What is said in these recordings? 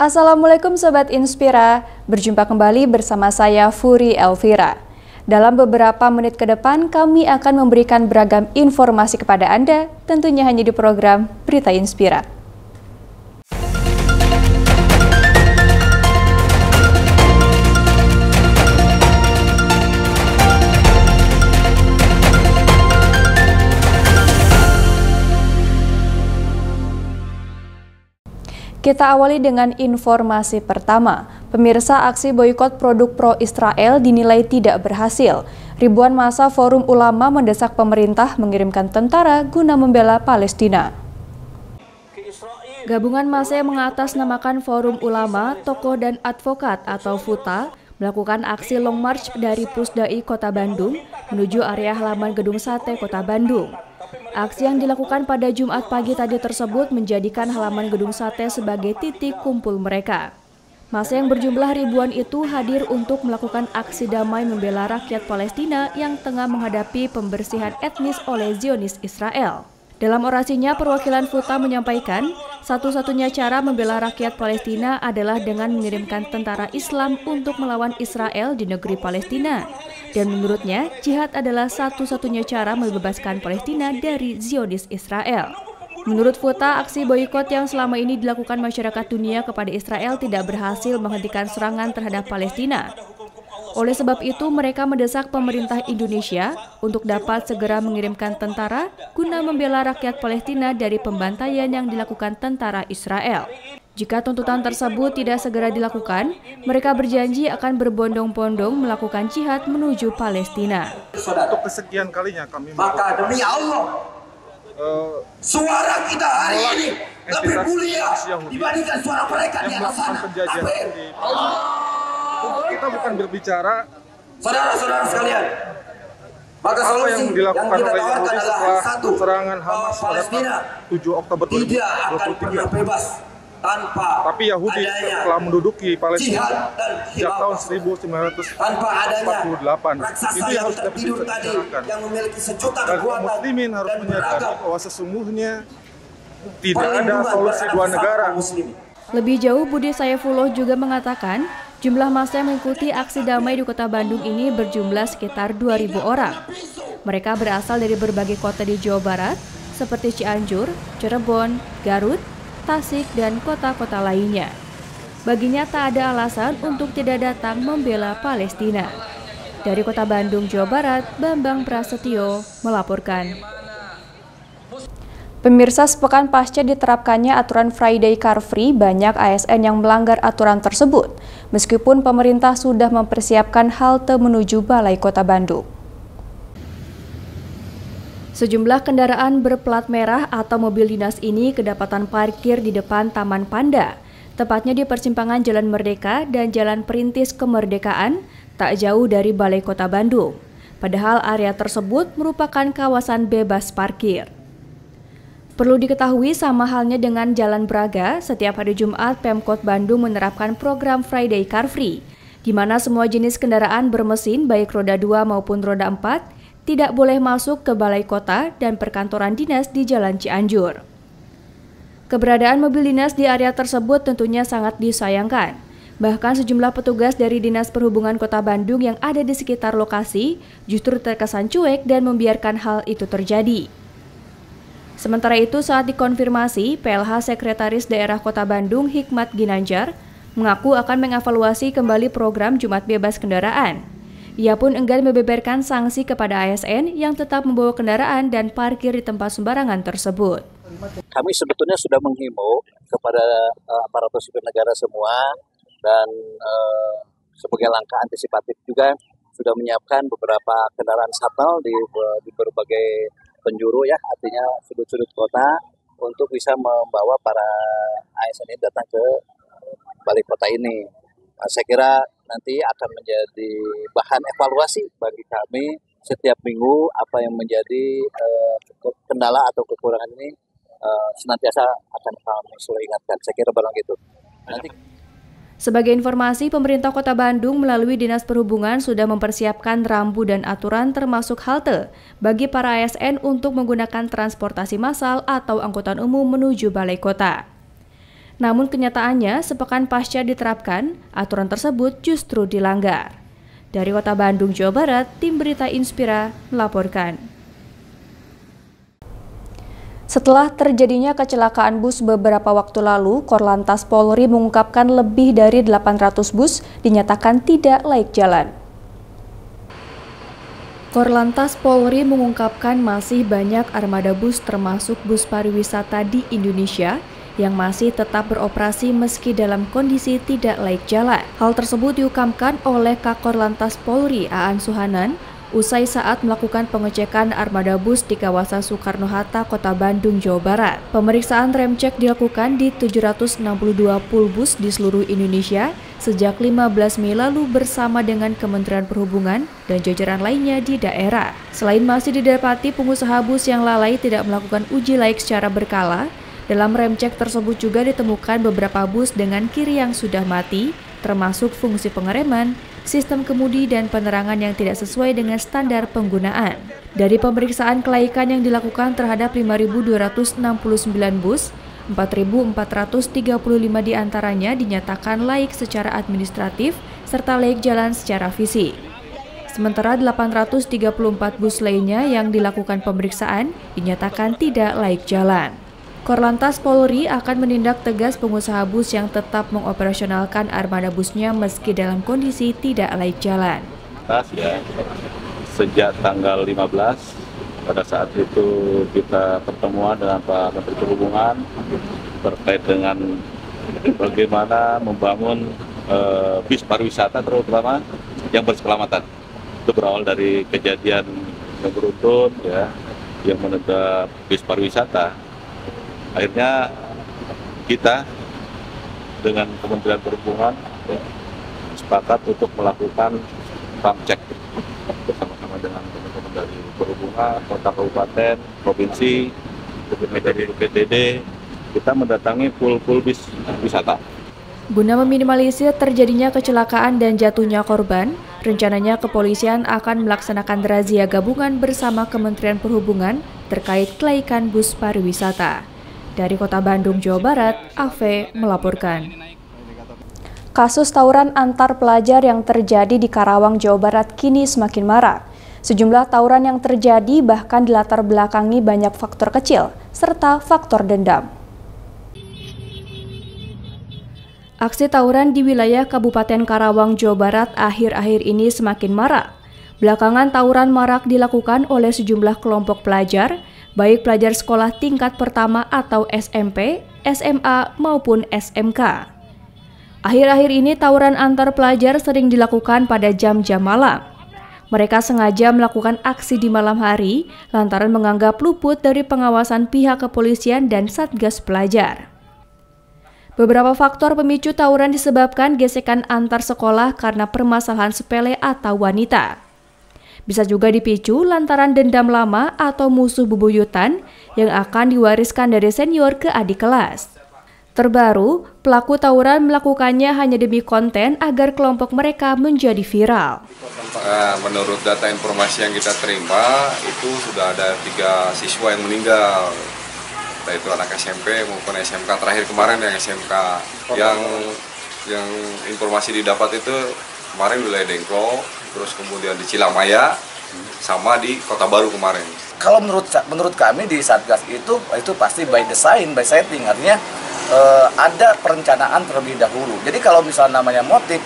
Assalamualaikum Sobat Inspira, berjumpa kembali bersama saya Furi Elvira. Dalam beberapa menit ke depan kami akan memberikan beragam informasi kepada Anda, tentunya hanya di program Berita Inspira. Kita awali dengan informasi pertama. Pemirsa, aksi boikot produk pro-Israel dinilai tidak berhasil. Ribuan massa Forum Ulama mendesak pemerintah mengirimkan tentara guna membela Palestina. Gabungan massa yang mengatasnamakan Forum Ulama, Tokoh dan Advokat atau FUTA melakukan aksi long march dari Pusdai Kota Bandung menuju area halaman Gedung Sate Kota Bandung. Aksi yang dilakukan pada Jumat pagi tadi tersebut menjadikan halaman Gedung Sate sebagai titik kumpul mereka. Massa yang berjumlah ribuan itu hadir untuk melakukan aksi damai membela rakyat Palestina yang tengah menghadapi pembersihan etnis oleh Zionis Israel. Dalam orasinya, perwakilan FUTA menyampaikan, satu-satunya cara membela rakyat Palestina adalah dengan mengirimkan tentara Islam untuk melawan Israel di negeri Palestina. Dan menurutnya, jihad adalah satu-satunya cara membebaskan Palestina dari Zionis Israel. Menurut FUTA, aksi boikot yang selama ini dilakukan masyarakat dunia kepada Israel tidak berhasil menghentikan serangan terhadap Palestina. Oleh sebab itu, mereka mendesak pemerintah Indonesia untuk dapat segera mengirimkan tentara guna membela rakyat Palestina dari pembantaian yang dilakukan tentara Israel. Jika tuntutan tersebut tidak segera dilakukan, mereka berjanji akan berbondong-bondong melakukan jihad menuju Palestina. Untuk kesekian kalinya kami maka demi Allah, suara kita hari ini lebih mulia dibandingkan suara mereka di atas sana. Kita bukan berbicara saudara-saudara sekalian, maka apa yang dilakukan oleh Yahudi setelah serangan Hamas pada 7 Oktober 2023. Bebas tanpa tapi Yahudi telah menduduki Palestina sejak tahun 1948. Itu yang harus kita bicarakan. Dan kaum muslimin harus menyadari bahwa sesungguhnya tidak ada solusi dua negara. Lebih jauh, Budi Saifullah juga mengatakan, jumlah massa yang mengikuti aksi damai di Kota Bandung ini berjumlah sekitar 2.000 orang. Mereka berasal dari berbagai kota di Jawa Barat, seperti Cianjur, Cirebon, Garut, Tasik, dan kota-kota lainnya. Baginya tak ada alasan untuk tidak datang membela Palestina. Dari Kota Bandung, Jawa Barat, Bambang Prasetyo melaporkan. Pemirsa, sepekan pasca diterapkannya aturan Friday Car Free, banyak ASN yang melanggar aturan tersebut, meskipun pemerintah sudah mempersiapkan halte menuju Balai Kota Bandung. Sejumlah kendaraan berplat merah atau mobil dinas ini kedapatan parkir di depan Taman Panda, tepatnya di persimpangan Jalan Merdeka dan Jalan Perintis Kemerdekaan, tak jauh dari Balai Kota Bandung. Padahal area tersebut merupakan kawasan bebas parkir. Perlu diketahui, sama halnya dengan Jalan Braga, setiap hari Jumat Pemkot Bandung menerapkan program Friday Car Free, di mana semua jenis kendaraan bermesin baik roda 2 maupun roda 4 tidak boleh masuk ke balai kota dan perkantoran dinas di Jalan Cianjur. Keberadaan mobil dinas di area tersebut tentunya sangat disayangkan. Bahkan sejumlah petugas dari Dinas Perhubungan Kota Bandung yang ada di sekitar lokasi justru terkesan cuek dan membiarkan hal itu terjadi. Sementara itu, saat dikonfirmasi, PLH Sekretaris Daerah Kota Bandung Hikmat Ginanjar mengaku akan mengevaluasi kembali program Jumat Bebas Kendaraan. Ia pun enggan membeberkan sanksi kepada ASN yang tetap membawa kendaraan dan parkir di tempat sembarangan tersebut. Kami sebetulnya sudah menghimbau kepada aparatur sipil negara semua dan sebagai langkah antisipatif juga sudah menyiapkan beberapa kendaraan shuttle di berbagai penjuru, ya, artinya sudut-sudut kota untuk bisa membawa para ASN ini datang ke balai kota ini. Nah, saya kira nanti akan menjadi bahan evaluasi bagi kami setiap minggu apa yang menjadi kendala atau kekurangan ini senantiasa akan kami selalu ingatkan. Saya kira barang itu. Nanti. Sebagai informasi, pemerintah Kota Bandung melalui Dinas Perhubungan sudah mempersiapkan rambu dan aturan termasuk halte bagi para ASN untuk menggunakan transportasi massal atau angkutan umum menuju balai kota. Namun kenyataannya sepekan pasca diterapkan, aturan tersebut justru dilanggar. Dari Kota Bandung, Jawa Barat, Tim Berita Inspira melaporkan. Setelah terjadinya kecelakaan bus beberapa waktu lalu, Korlantas Polri mengungkapkan lebih dari 800 bus dinyatakan tidak layak jalan. Korlantas Polri mengungkapkan masih banyak armada bus termasuk bus pariwisata di Indonesia yang masih tetap beroperasi meski dalam kondisi tidak layak jalan. Hal tersebut diungkapkan oleh Kakor Lantas Polri Aan Suhanan usai saat melakukan pengecekan armada bus di kawasan Soekarno-Hatta, Kota Bandung, Jawa Barat. Pemeriksaan rem cek dilakukan di 762 pool bus di seluruh Indonesia sejak 15 Mei lalu bersama dengan Kementerian Perhubungan dan jajaran lainnya di daerah. Selain masih didapati pengusaha bus yang lalai tidak melakukan uji layak secara berkala, dalam rem cek tersebut juga ditemukan beberapa bus dengan kiri yang sudah mati, termasuk fungsi pengereman, sistem kemudi, dan penerangan yang tidak sesuai dengan standar penggunaan. Dari pemeriksaan kelaikan yang dilakukan terhadap 5.269 bus, 4.435 diantaranya dinyatakan layak secara administratif serta layak jalan secara fisik. Sementara 834 bus lainnya yang dilakukan pemeriksaan dinyatakan tidak layak jalan. Korlantas Polri akan menindak tegas pengusaha bus yang tetap mengoperasionalkan armada busnya meski dalam kondisi tidak layak jalan. Sejak tanggal 15, pada saat itu kita pertemuan dengan Pak Menteri Perhubungan terkait dengan bagaimana membangun bis pariwisata terutama yang berkeselamatan. Itu berawal dari kejadian yang beruntun yang menabrak bis pariwisata. Akhirnya kita dengan Kementerian Perhubungan sepakat untuk melakukan ram cek bersama-sama dengan teman-teman dari Perhubungan, Kota, Kabupaten, Provinsi, dari PTD, kita mendatangi pool bis wisata. Guna meminimalisir terjadinya kecelakaan dan jatuhnya korban, rencananya kepolisian akan melaksanakan razia gabungan bersama Kementerian Perhubungan terkait kelaikan bus pariwisata. Dari Kota Bandung, Jawa Barat, AV melaporkan. Kasus tawuran antar pelajar yang terjadi di Karawang, Jawa Barat kini semakin marak. Sejumlah tawuran yang terjadi bahkan dilatar belakangi banyak faktor kecil, serta faktor dendam. Aksi tawuran di wilayah Kabupaten Karawang, Jawa Barat akhir-akhir ini semakin marak. Belakangan tawuran marak dilakukan oleh sejumlah kelompok pelajar, baik pelajar sekolah tingkat pertama atau SMP, SMA, maupun SMK. Akhir-akhir ini tawuran antar pelajar sering dilakukan pada jam-jam malam. Mereka sengaja melakukan aksi di malam hari lantaran menganggap luput dari pengawasan pihak kepolisian dan Satgas Pelajar. Beberapa faktor pemicu tawuran disebabkan gesekan antar sekolah karena permasalahan sepele atau wanita. Bisa juga dipicu lantaran dendam lama atau musuh bebuyutan yang akan diwariskan dari senior ke adik kelas. Terbaru, pelaku tawuran melakukannya hanya demi konten agar kelompok mereka menjadi viral. Menurut data informasi yang kita terima, itu sudah ada 3 siswa yang meninggal. Yaitu anak SMP maupun SMK, terakhir kemarin yang SMK. Yang informasi didapat itu kemarin wilayah Dengklok, terus kemudian di Cilamaya, sama di Kota Baru kemarin. Kalau menurut kami di Satgas itu pasti by design, by setting, artinya ada perencanaan terlebih dahulu. Jadi kalau misalnya namanya motif,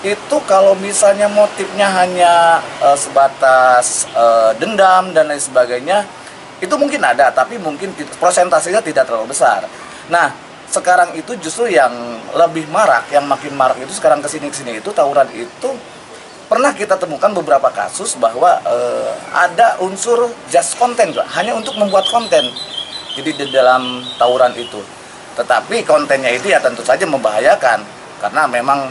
itu kalau misalnya motifnya hanya sebatas dendam dan lain sebagainya, itu mungkin ada, tapi mungkin prosentasenya tidak terlalu besar. Nah, sekarang itu justru yang lebih marak, yang makin marak itu sekarang kesini itu tawuran itu pernah kita temukan beberapa kasus bahwa ada unsur just content, hanya untuk membuat konten. Jadi di dalam tawuran itu, tetapi kontennya itu ya tentu saja membahayakan karena memang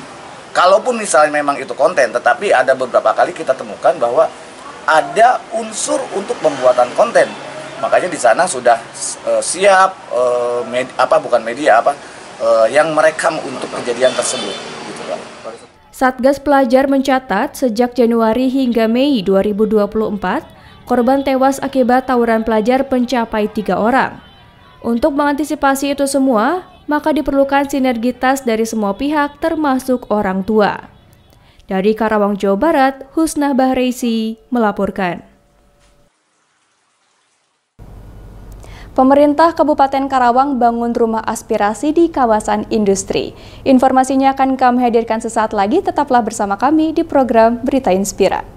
kalaupun misalnya memang itu konten, tetapi ada beberapa kali kita temukan bahwa ada unsur untuk pembuatan konten. Makanya di sana sudah siap yang merekam untuk kejadian tersebut. Gitu, Pak. Satgas Pelajar mencatat sejak Januari hingga Mei 2024, korban tewas akibat tawuran pelajar mencapai 3 orang. Untuk mengantisipasi itu semua, maka diperlukan sinergitas dari semua pihak termasuk orang tua. Dari Karawang, Jawa Barat, Husnah Bahreisi melaporkan. Pemerintah Kabupaten Karawang bangun rumah aspirasi di kawasan industri. Informasinya akan kami hadirkan sesaat lagi, tetaplah bersama kami di program Berita Inspira.